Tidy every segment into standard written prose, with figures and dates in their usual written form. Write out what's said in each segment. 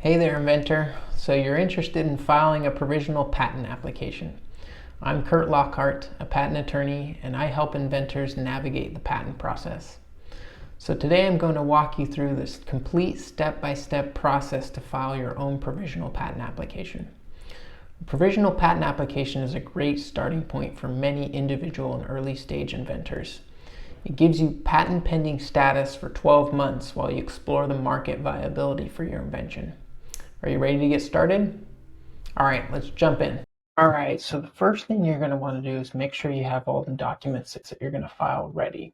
Hey there, inventor. So you're interested in filing a provisional patent application. I'm Kurt Lockhart, a patent attorney, and I help inventors navigate the patent process. So today I'm going to walk you through this complete step-by-step process to file your own provisional patent application. A provisional patent application is a great starting point for many individual and early stage inventors. It gives you patent pending status for 12 months while you explore the market viability for your invention. Are you ready to get started? All right, let's jump in. All right, so the first thing you're going to want to do is make sure you have all the documents that you're going to file ready.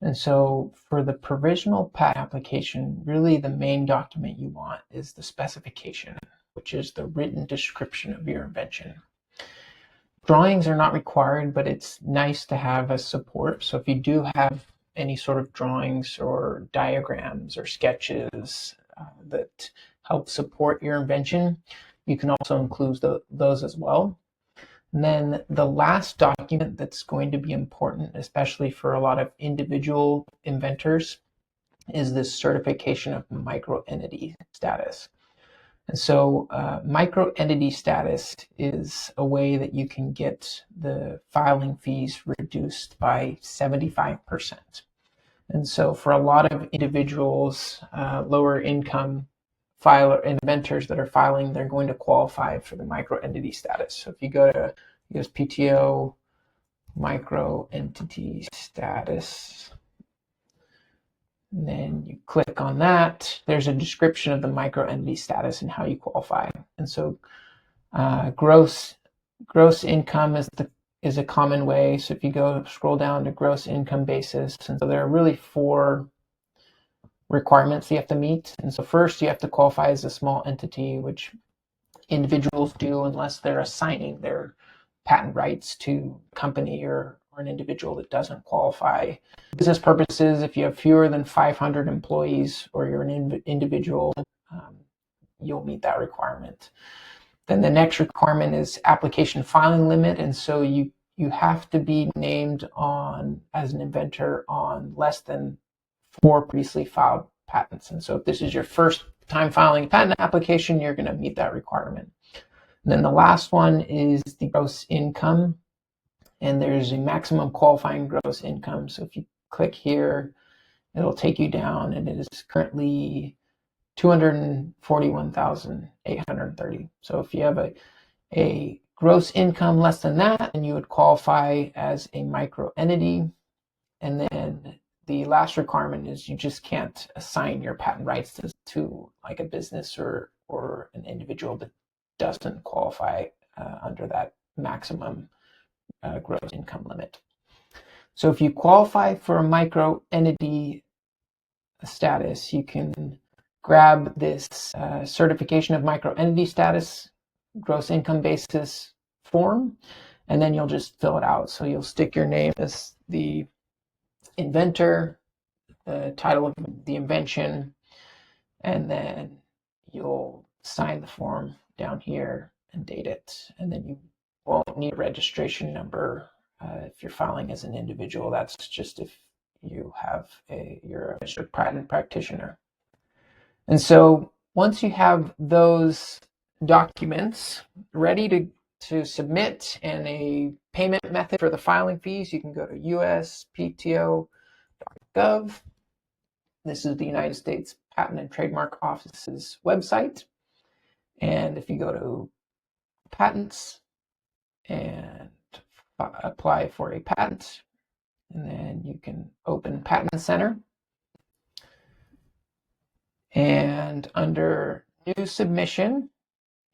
And so for the provisional patent application, really the main document you want is the specification, which is the written description of your invention. Drawings are not required, but it's nice to have as support. So if you do have any sort of drawings or diagrams or sketches that help support your invention, you can also include those as well. And then the last document that's going to be important, especially for a lot of individual inventors, is this certification of microentity status. And so microentity status is a way that you can get the filing fees reduced by 75%. And so for a lot of individuals, lower income inventors that are filing, they're going to qualify for the microentity status. So if you go to USPTO microentity status, and then you click on that, there's a description of the microentity status and how you qualify. And so gross income is a common way. So if you scroll down to gross income basis, and so there are really 4 requirements you have to meet. And so first you have to qualify as a small entity, which individuals do unless they're assigning their patent rights to a company or an individual that doesn't qualify. For business purposes, if you have fewer than 500 employees or you're an individual, you'll meet that requirement. Then the next requirement is application filing limit, and so you have to be named as an inventor on less than 4 previously filed patents. And so if this is your first time filing a patent application, you're going to meet that requirement. And then the last one is the gross income, and there's a maximum qualifying gross income. So if you click here, it'll take you down, and it is currently $241,830. So if you have a gross income less than that, then you would qualify as a micro entity. And then the last requirement is you just can't assign your patent rights to like a business or an individual that doesn't qualify under that maximum gross income limit. So if you qualify for a micro entity status, you can grab this certification of microentity status gross income basis form, and then you'll just fill it out. So you'll stick your name as the inventor, the title of the invention, and then you'll sign the form down here and date it. And then you won't need a registration number if you're filing as an individual. That's just if you're a registered patent practitioner. And so once you have those documents ready to submit and a payment method for the filing fees, you can go to USPTO.gov. This is the United States Patent and Trademark Office's website. And if you go to patents and apply for a patent, and then you can open Patent Center. And under new submission,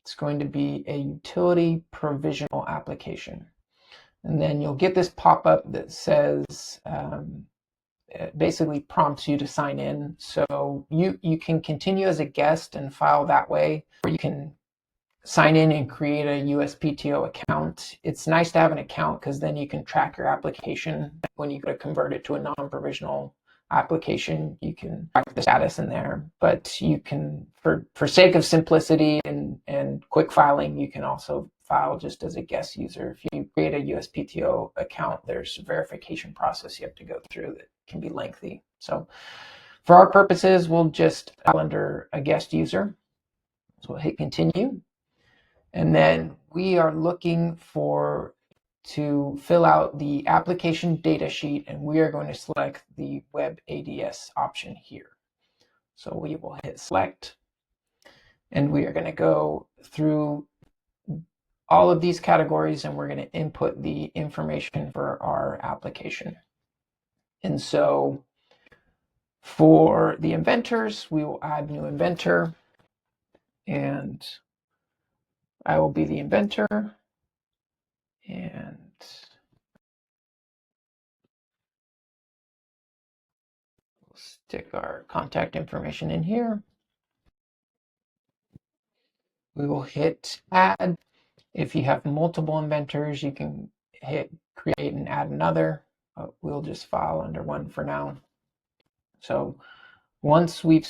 it's going to be a utility provisional application. And then you'll get this pop-up that says, it basically prompts you to sign in. So you can continue as a guest and file that way, or you can sign in and create a USPTO account. It's nice to have an account because then you can track your application. When you go to convert it to a non-provisional application, you can track the status in there. But you can, for sake of simplicity and quick filing, you can also file just as a guest user. If you create a USPTO account, there's a verification process you have to go through that can be lengthy. So for our purposes, we'll just file under a guest user. So we'll hit continue. And then we are looking to fill out the application data sheet, and we are going to select the web ADS option here. So we will hit select, and we are going to go through all of these categories, and we're going to input the information for our application. And so for the inventors, we will add new inventor, and I will be the inventor, and we'll stick our contact information in here. We will hit add. If you have multiple inventors, you can hit create and add another. We'll just file under one for now. So once we've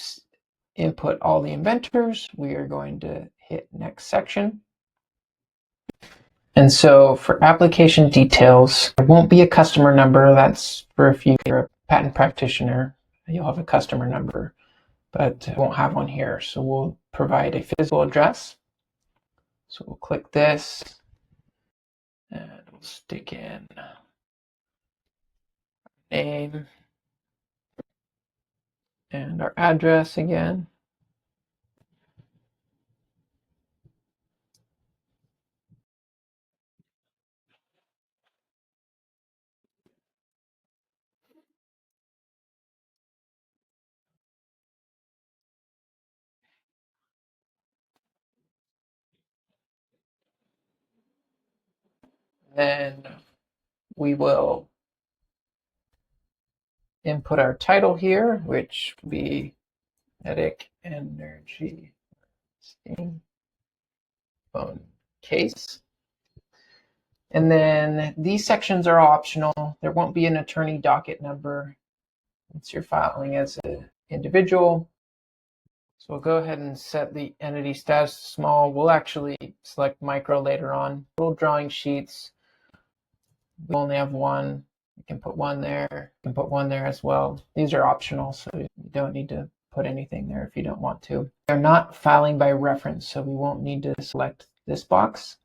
input all the inventors, we are going to hit next section. And so for application details, there won't be a customer number. That's for if you're a patent practitioner, you'll have a customer number, but won't have one here. So we'll provide a physical address. So we'll click this and we'll stick in name and our address again. Then we will input our title here, which will be Kinetic Energy Steam Phone Case. And then these sections are optional. There won't be an attorney docket number since you're filing as an individual. So we'll go ahead and set the entity status to small. We'll actually select micro later on. Little drawing sheets. We only have one. You can put one there. You can put one there as well. These are optional, so you don't need to put anything there if you don't want to. They're not filing by reference, so we won't need to select this box.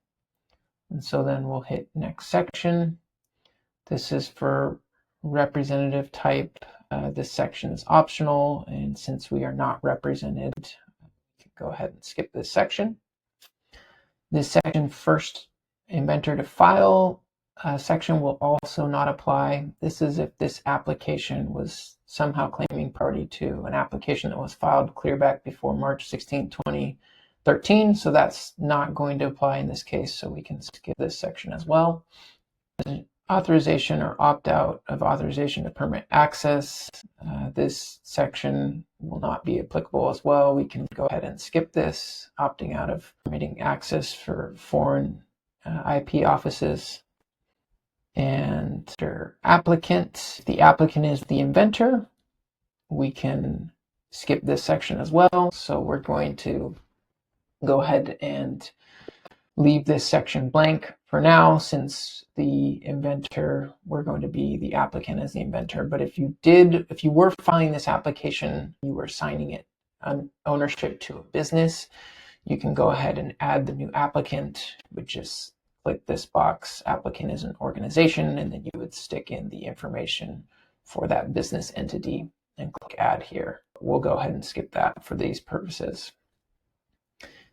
And so then we'll hit next section. This is for representative type. This section is optional, and since we are not represented, we can go ahead and skip this section. This section, first inventor to file section, will also not apply. This is if this application was somehow claiming priority to an application that was filed clear back before March 16, 2013. So that's not going to apply in this case, so we can skip this section as well. Authorization or opt-out of authorization to permit access. This section will not be applicable as well. We can go ahead and skip this, opting out of permitting access for foreign IP offices. And for applicant, if the applicant is the inventor, we can skip this section as well. So we're going to go ahead and leave this section blank for now, since the inventor, we're going to be the applicant as the inventor. But if you were filing this application, you were signing it on ownership to a business, you can go ahead and add the new applicant, which is click this box, applicant is an organization, and then you would stick in the information for that business entity and click add here. We'll go ahead and skip that for these purposes.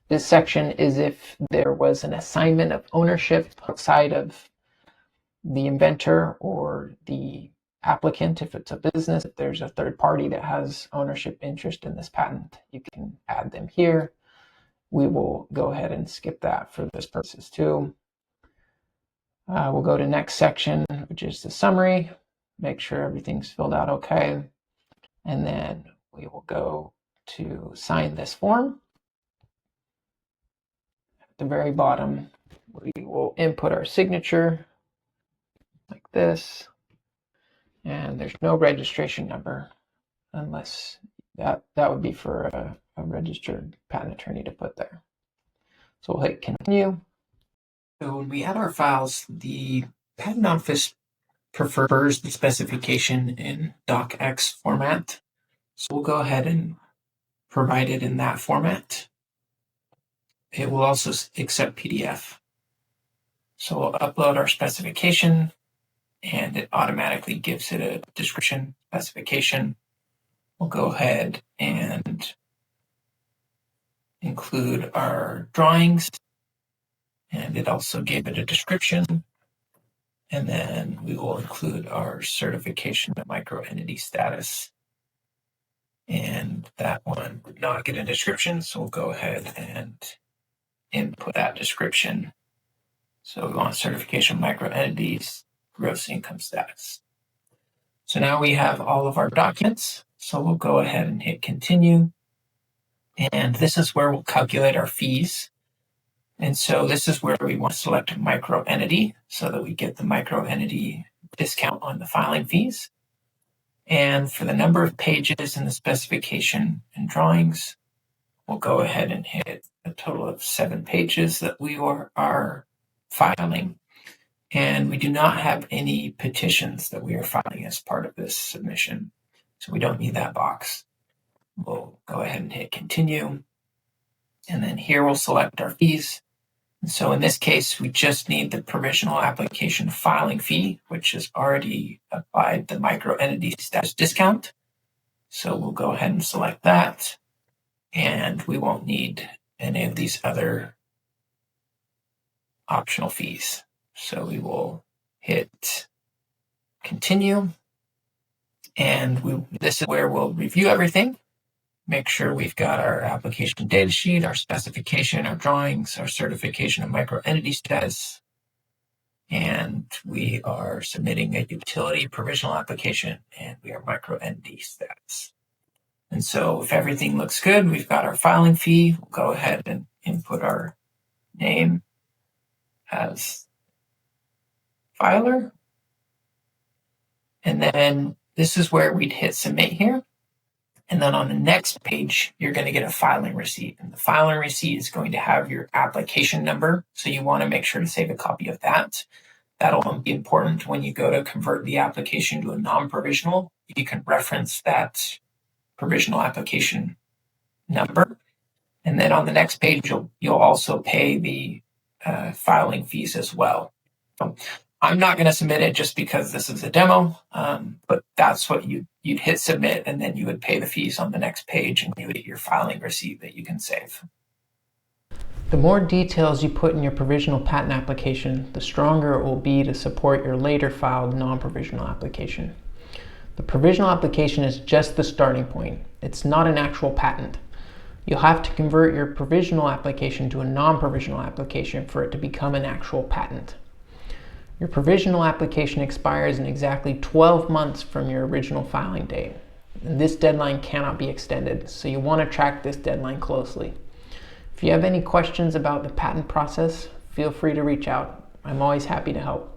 This section is if there was an assignment of ownership outside of the inventor or the applicant. If it's a business, if there's a third party that has ownership interest in this patent, you can add them here. We will go ahead and skip that for this purposes too. We'll go to next section, which is the summary. Make sure everything's filled out okay. And then we will go to sign this form. At the very bottom, we will input our signature like this. And there's no registration number, unless that would be for a registered patent attorney to put there. So we'll hit continue. So when we add our files, the patent office prefers the specification in docx format. So we'll go ahead and provide it in that format. it will also accept PDF. So we'll upload our specification, and it automatically gives it a description specification. We'll go ahead and include our drawings, and it also gave it a description. And then we will include our certification of microentity status. And that one would not get a description, so we'll go ahead and input that description. So we want certification of microentities, gross income status. So now we have all of our documents. So we'll go ahead and hit continue. And this is where we'll calculate our fees. And so this is where we want to select microentity so that we get the microentity discount on the filing fees. And for the number of pages in the specification and drawings, we'll go ahead and hit a total of 7 pages that we are filing. And we do not have any petitions that we are filing as part of this submission, so we don't need that box. We'll go ahead and hit continue. And then here we'll select our fees. And so in this case, we just need the provisional application filing fee, which has already applied the microentity status discount. So we'll go ahead and select that. And we won't need any of these other optional fees. So we will hit continue. And this is where we'll review everything. Make sure we've got our application data sheet, our specification, our drawings, our certification of microentity status, and we are submitting a utility provisional application, and we are microentity status. And so if everything looks good, we've got our filing fee. We'll go ahead and input our name as filer. And then this is where we'd hit submit here. And then on the next page, you're going to get a filing receipt. And the filing receipt is going to have your application number. So you want to make sure to save a copy of that. That'll be important when you go to convert the application to a non-provisional. You can reference that provisional application number. And then on the next page, you'll also pay the filing fees as well. So I'm not going to submit it just because this is a demo, but that's what you'd hit submit, and then you would pay the fees on the next page, and you get your filing receipt that you can save. The more details you put in your provisional patent application, the stronger it will be to support your later filed non-provisional application. The provisional application is just the starting point. It's not an actual patent. You'll have to convert your provisional application to a non-provisional application for it to become an actual patent. Your provisional application expires in exactly 12 months from your original filing date. And this deadline cannot be extended, so you want to track this deadline closely. If you have any questions about the patent process, feel free to reach out. I'm always happy to help.